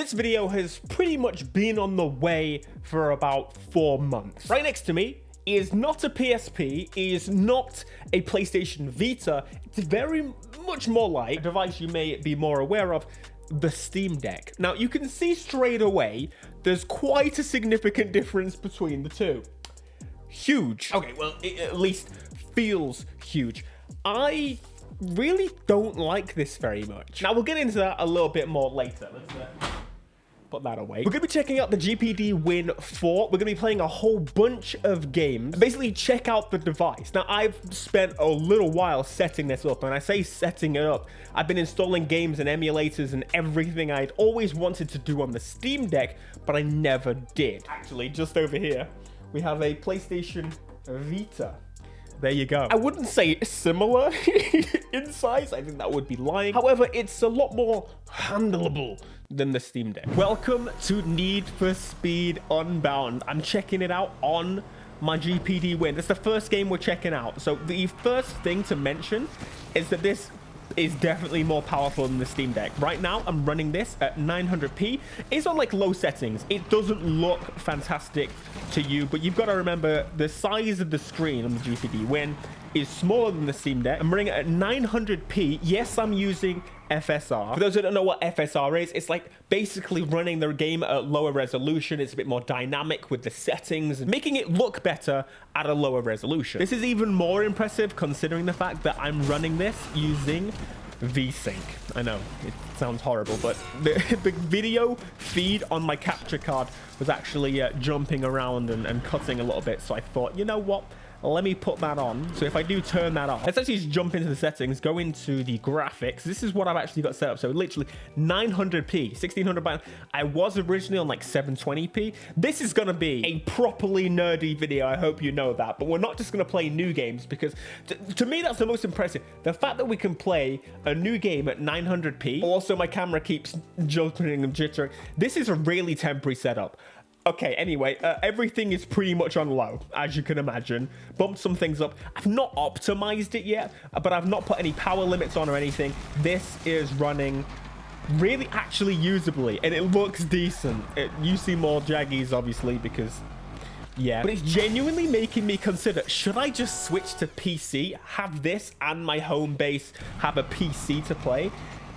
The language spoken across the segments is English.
This video has pretty much been on the way for about 4 months. Right next to me is not a PSP, is not a PlayStation Vita. It's very much more like a device you may be more aware of, the Steam Deck. Now, you can see straight away there's quite a significant difference between the two. Huge. Okay, well, it at least feels huge. I really don't like this very much. Now, we'll get into that a little bit more later. Let's put that away. We're going to be checking out the GPD Win 4. We're going to be playing a whole bunch of games. Basically, check out the device. Now, I've spent a little while setting this up, and I say setting it up. I've been installing games and emulators and everything I'd always wanted to do on the Steam Deck, but I never did. Actually, just over here, we have a PlayStation Vita. There you go. I wouldn't say similar in size. I think that would be lying. However, it's a lot more handleable than the Steam Deck. Welcome to Need for Speed Unbound. I'm checking it out on my GPD Win. That's the first game we're checking out. So the first thing to mention is that this is definitely more powerful than the Steam Deck. Right now, I'm running this at 900p. It's on like low settings. It doesn't look fantastic to you, but you've got to remember the size of the screen on the GPD Win is smaller than the Steam Deck. I'm running it at 900p. Yes, I'm using FSR. For those who don't know what FSR is, it's like basically running the game at lower resolution. It's a bit more dynamic with the settings, making it look better at a lower resolution. This is even more impressive considering the fact that I'm running this using VSync. I know, it sounds horrible, but the video feed on my capture card was actually jumping around and cutting a little bit. So I thought, you know what? Let me put that on. So if I do turn that off, let's actually just jump into the settings, go into the graphics. This is what I've actually got set up. So literally 900p, 1600 by. I was originally on like 720p. This is going to be a properly nerdy video. I hope you know that. But we're not just going to play new games because to me, that's the most impressive. The fact that we can play a new game at 900p. Also, my camera keeps jumping and jittering. This is a really temporary setup. Okay, anyway, everything is pretty much on low, as you can imagine. Bumped some things up. I've not optimized it yet, but I've not put any power limits on or anything. This is running really actually usably, and it looks decent. You see more jaggies, obviously, because, yeah. But it's genuinely making me consider, should I just switch to PC, have this and my home base have a PC to play?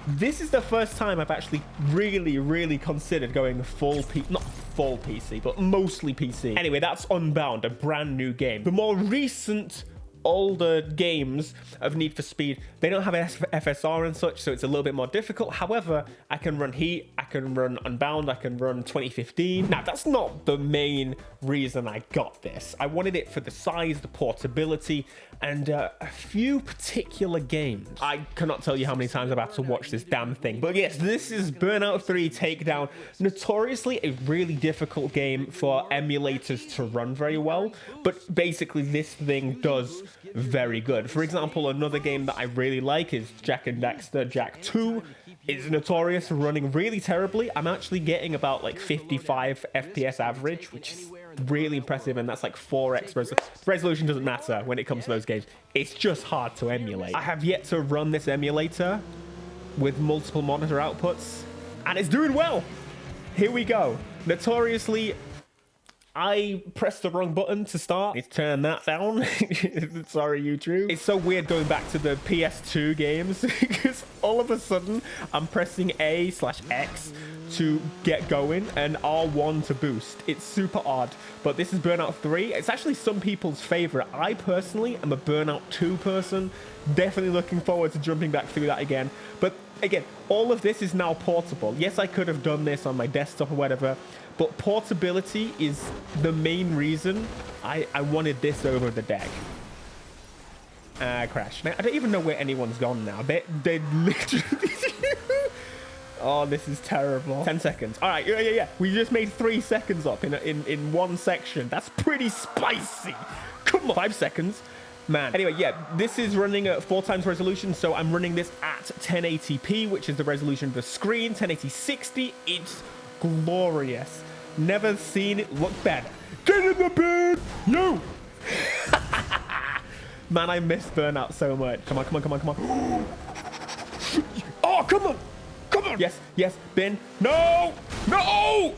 This is the first time I've actually really considered going not full PC, but mostly PC. Anyway, that's Unbound, a brand new game. The more recent, older games of Need for Speed, they don't have FSR and such, so it's a little bit more difficult. However, I can run Heat, I can run Unbound, I can run 2015. Now, that's not the main reason I got this. I wanted it for the size, the portability, and a few particular games. I cannot tell you how many times I've had to watch this damn thing. But yes, this is Burnout III Takedown. Notoriously a really difficult game for emulators to run very well, but basically this thing does very good. For example, another game that I really like is Jak and Daxter. Jak 2 is notorious for running really terribly. I'm actually getting about like 55 FPS average, which is really impressive, and that's like 4x resolution. Doesn't matter when it comes to those games. It's just hard to emulate. I have yet to run this emulator with multiple monitor outputs, and it's doing well. Here we go. Notoriously, I pressed the wrong button to start. Let's turn that down. Sorry, YouTube. It's so weird going back to the PS2 games because all of a sudden I'm pressing A/X to get going and R1 to boost. It's super odd, but this is Burnout 3. It's actually some people's favorite. I personally am a Burnout 2 person. Definitely looking forward to jumping back through that again. But again, all of this is now portable. Yes, I could have done this on my desktop or whatever, but portability is the main reason I wanted this over the deck. Crash. Man, I don't even know where anyone's gone now. They literally... Oh, this is terrible. 10 seconds. All right, yeah. We just made 3 seconds up in one section. That's pretty spicy. Come on. 5 seconds. Man. Anyway, yeah, this is running at 4 times resolution, so I'm running this at 1080p, which is the resolution of the screen. 1080-60. It's glorious. Never seen it look better. Get in the bed! No! Man, I miss Burnout so much. Come on. Oh, come on! Yes, bin. No! No!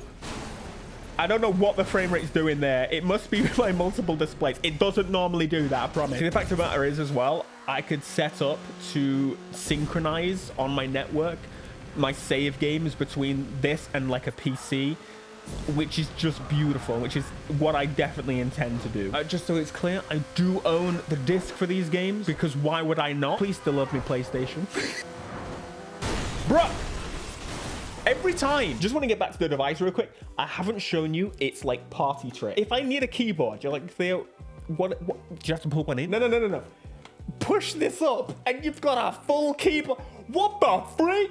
I don't know what the frame rate's doing there. It must be my multiple displays. It doesn't normally do that, I promise. See, the fact of the matter is as well, I could set up to synchronize on my network my save games between this and like a PC, which is just beautiful, which is what I definitely intend to do. Just so it's clear, I do own the disc for these games, because why would I not? Please still love me, PlayStation. Bruh! Every time. Just want to get back to the device real quick. I haven't shown you its like party trick. If I need a keyboard, you're like, Theo, what? Do you have to plug one in? No. Push this up and you've got a full keyboard. What the freak?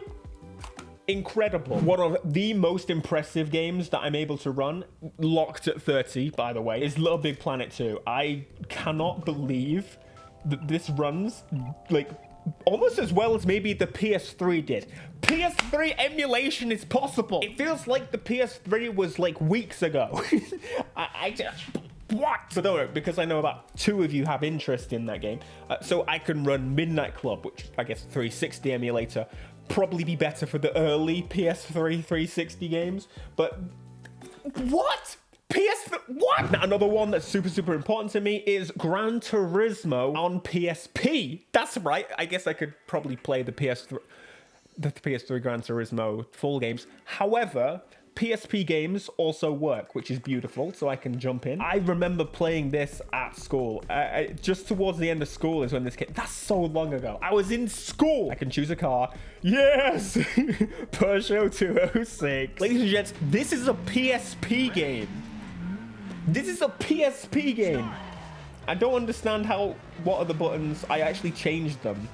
Incredible. One of the most impressive games that I'm able to run, locked at 30, by the way, is Little Big Planet 2. I cannot believe that this runs like almost as well as maybe the PS3 did. PS3 emulation is possible. It feels like the PS3 was like weeks ago. I just... What? But don't worry, because I know about 2 of you have interest in that game. So I can run Midnight Club, which I guess 360 emulator, probably be better for the early PS3 360 games. But what? What? Now, another one that's super important to me is Gran Turismo on PSP. That's right. I guess I could probably play the PS3 Gran Turismo full games. However, PSP games also work, which is beautiful, so I can jump in. I remember playing this at school. Just towards the end of school is when this came. That's so long ago. I was in school. I can choose a car. Yes! Peugeot 206. Ladies and gents, this is a PSP game. This is a PSP game. I don't understand what are the buttons. I actually changed them.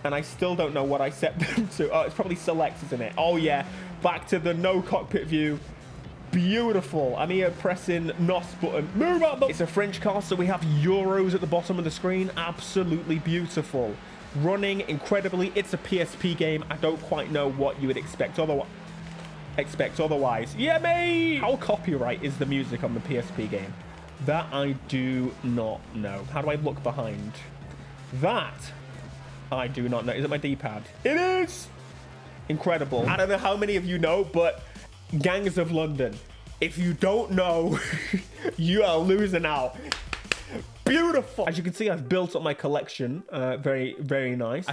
And I still don't know what I set them to. Oh, it's probably select, isn't it? Oh, yeah. Back to the no cockpit view. Beautiful. I'm here pressing NOS button. Move out. It's a French car, so we have euros at the bottom of the screen. Absolutely beautiful. Running incredibly. It's a PSP game. I don't quite know what you would expect otherwise. Yeah, mate! How copyright is the music on the PSP game? That I do not know. How do I look behind? That I do not know. Is it my D-pad? It is! Incredible. I don't know how many of you know, but Gangs of London. If you don't know, you are losing out. Beautiful. As you can see, I've built up my collection. Very nice.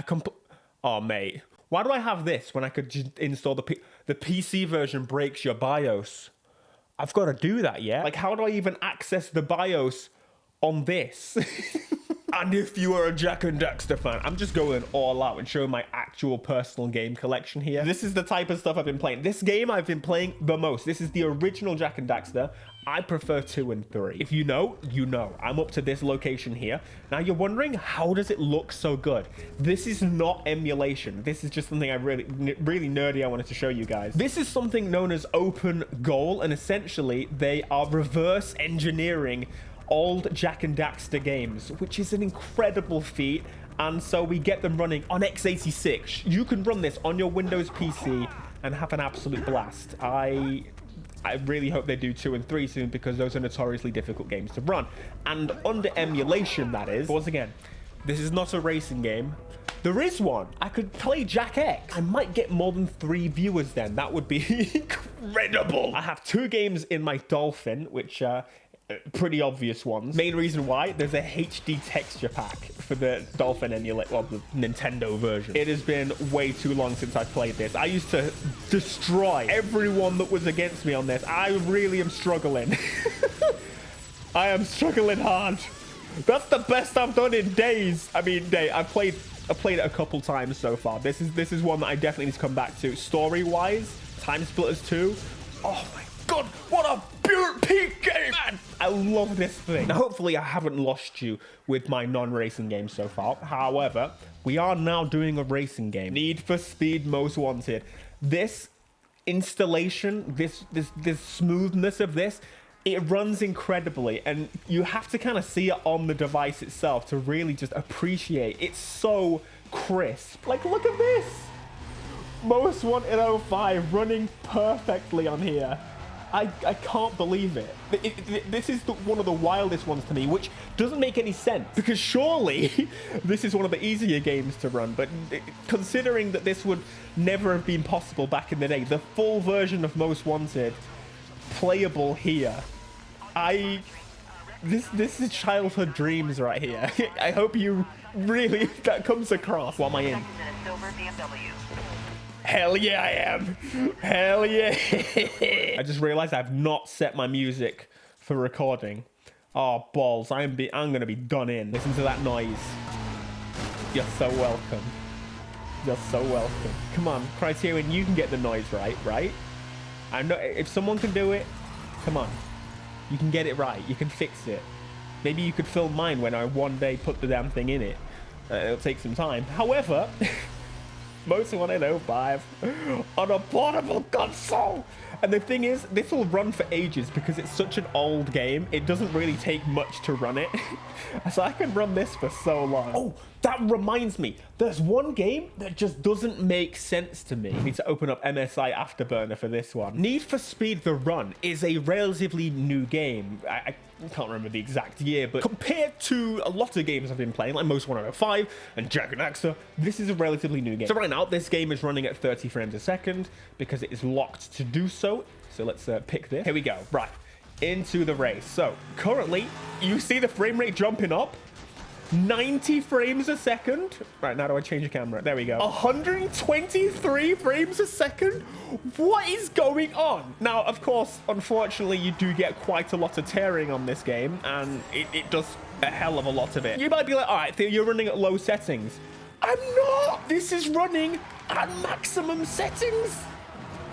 Oh, mate. Why do I have this when I could just install the PC version breaks your BIOS? I've got to do that, yeah? Like, how do I even access the BIOS on this? And if you are a Jak and Daxter fan, I'm just going all out and showing my actual personal game collection here. This is the type of stuff I've been playing. This game I've been playing the most. This is the original Jak and Daxter. I prefer 2 and 3. If you know, you know. I'm up to this location here. Now you're wondering, how does it look so good? This is not emulation. This is just something I really nerdy I wanted to show you guys. This is something known as Open Goal, and essentially they are reverse engineering old Jak and Daxter games, which is an incredible feat. And so we get them running on x86. You can run this on your Windows PC and have an absolute blast. I really hope they do 2 and 3 soon, because those are notoriously difficult games to run. And under emulation, that is. Once again, this is not a racing game. There is one. I could play Jak X. I might get more than 3 viewers then. That would be incredible. I have 2 games in my Dolphin, which pretty obvious ones. Main reason why, there's a HD texture pack for the Dolphin emulator, well, the Nintendo version. It has been way too long since I played this. I used to destroy everyone that was against me on this. I really am struggling. I am struggling hard. That's the best I've done in days. I mean, I've played it a couple times so far. This is one that I definitely need to come back to. Story-wise, Time Splitters 2. Oh my God, what a peak game, man! I love this thing. Now, hopefully I haven't lost you with my non-racing games so far. However, we are now doing a racing game. Need for Speed Most Wanted. This installation, this smoothness of this, it runs incredibly, and you have to kind of see it on the device itself to really just appreciate. It's so crisp. Like, look at this. Most Wanted 05 running perfectly on here. I can't believe it. This is one of the wildest ones to me, which doesn't make any sense, because surely this is one of the easier games to run, but considering that this would never have been possible back in the day, the full version of Most Wanted playable here, this is childhood dreams right here. I hope you really, that comes across. What am I in? Hell yeah, I am. Hell yeah. I just realized I've not set my music for recording. Oh, balls. I'm gonna be done in. Listen to that noise. You're so welcome. You're so welcome. Come on, Criterion, you can get the noise right? I know if someone can do it, come on. You can get it right. You can fix it. Maybe you could film mine when I one day put the damn thing in it. It'll take some time. However, Most Wanted 05 on a portable console. And the thing is, this will run for ages because it's such an old game. It doesn't really take much to run it. So I can run this for so long. Oh, that reminds me. There's one game that just doesn't make sense to me. I need to open up MSI Afterburner for this one. Need for Speed The Run is a relatively new game. I can't remember the exact year, but compared to a lot of games I've been playing, like Most Wanted 05 and Jak and Daxter, this is a relatively new game. So right now, this game is running at 30 frames a second because it is locked to do so. So let's pick this. Here we go. Right, into the race. So currently, you see the frame rate jumping up. 90 frames a second. Right, now do I change the camera? There we go. 123 frames a second? What is going on? Now, of course, unfortunately, you do get quite a lot of tearing on this game, and it does a hell of a lot of it. You might be like, all right, Theo, you're running at low settings. I'm not! This is running at maximum settings.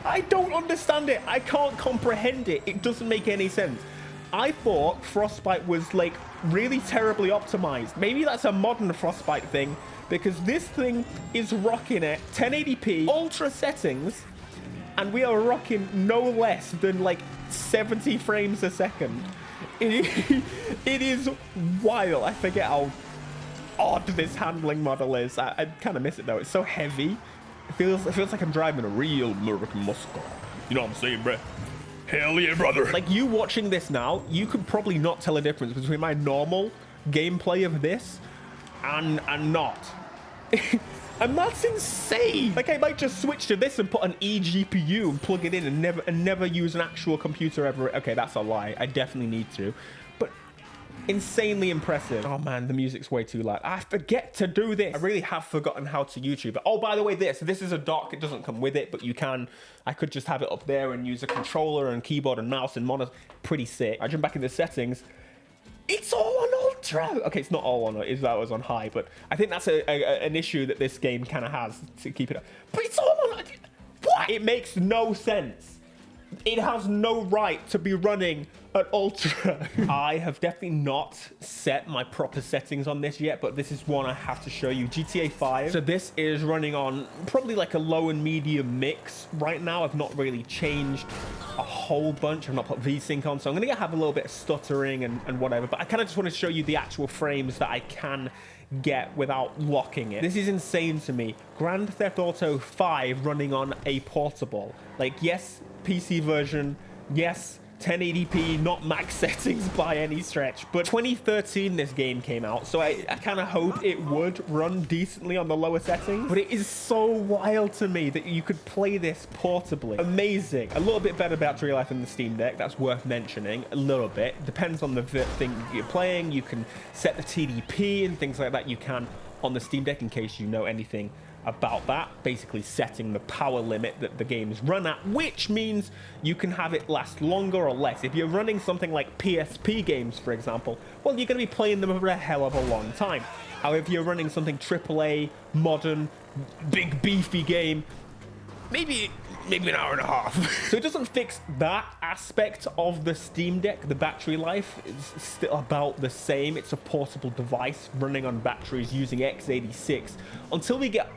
I don't understand it. I can't comprehend it. It doesn't make any sense. I thought Frostbite was like really terribly optimized. Maybe that's a modern Frostbite thing, because this thing is rocking at 1080p ultra settings, and we are rocking no less than like 70 frames a second. It is wild. I forget how odd this handling model is. I kind of miss it though. It's so heavy. It feels like I'm driving a real American muscle. You know what I'm saying, bruh? Hell yeah, brother. Like, you watching this now, you could probably not tell a difference between my normal gameplay of this and not. And that's insane. Like, I might just switch to this and put an eGPU and plug it in and never use an actual computer ever. Okay, that's a lie. I definitely need to. But insanely impressive. Oh man, the music's way too loud. I forget to do this. I really have forgotten how to YouTube it. Oh, by the way, this is a dock. It doesn't come with it, but you can. I could just have it up there and use a controller and keyboard and mouse and monitor. Pretty sick. I jump back into settings. It's all on ultra. Okay, it's not all on it. That was on high, but I think that's an issue that this game kind of has to keep it up. But it's all on. What? It makes no sense. It has no right to be running at ultra. I have definitely not set my proper settings on this yet, but this is one I have to show you. GTA 5. So this is running on probably like a low and medium mix right now. I've not really changed a whole bunch. I've not put VSync on, so I'm gonna have a little bit of stuttering and whatever, but I kind of just want to show you the actual frames that I can get without locking it. This is insane to me. Grand Theft Auto 5 running on a portable. Like, yes, PC version, yes, 1080p, not max settings by any stretch, but 2013 this game came out, so I kind of hope it would run decently on the lower settings, but it is so wild to me that you could play this portably. Amazing. A little bit better battery life than the Steam Deck, that's worth mentioning. A little bit. Depends on the thing you're playing. You can set the TDP and things like that. You can on the Steam Deck, in case you know anything about that, basically setting the power limit that the games run at, which means you can have it last longer or less. If you're running something like PSP games, for example, well, you're going to be playing them for a hell of a long time. However, if you're running something AAA, modern, big beefy game, maybe an hour and a half. So it doesn't fix that aspect of the Steam Deck. The battery life is still about the same. It's a portable device running on batteries using x86. Until we get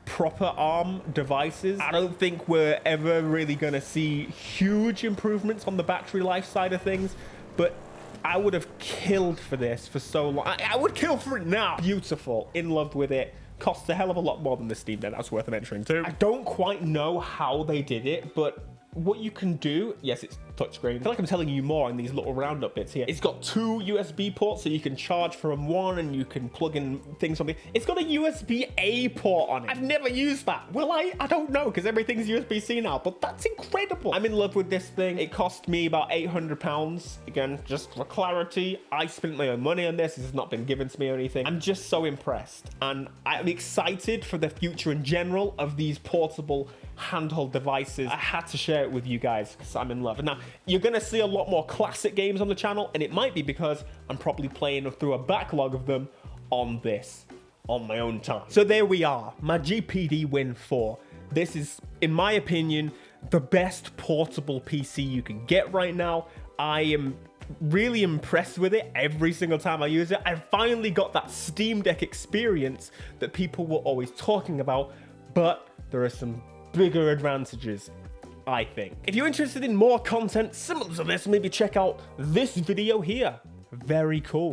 proper ARM devices, I don't think we're ever really going to see huge improvements on the battery life side of things, but I would have killed for this for so long. I would kill for it now. Beautiful. In love with it. Costs a hell of a lot more than the Steam Deck. That's worth mentioning too. I don't quite know how they did it, but what you can do, yes, it's touchscreen. I feel like I'm telling you more in these little roundup bits here. It's got 2 USB ports, so you can charge from one and you can plug in things from it. It's got a USB-A port on it. I've never used that. Will I? I don't know, because everything's USB-C now, but that's incredible. I'm in love with this thing. It cost me about £800. Again, just for clarity, I spent my own money on this. This has not been given to me or anything. I'm just so impressed, and I'm excited for the future in general of these portable handheld devices. I had to share it with you guys because I'm in love. Now, you're gonna see a lot more classic games on the channel, and it might be because I'm probably playing through a backlog of them on this, on my own time. So there we are, my GPD Win 4. This is, in my opinion, the best portable PC you can get right now. I am really impressed with it every single time I use it. I finally got that Steam Deck experience that people were always talking about, but there are some bigger advantages, I think. If you're interested in more content similar to this, maybe check out this video here. Very cool.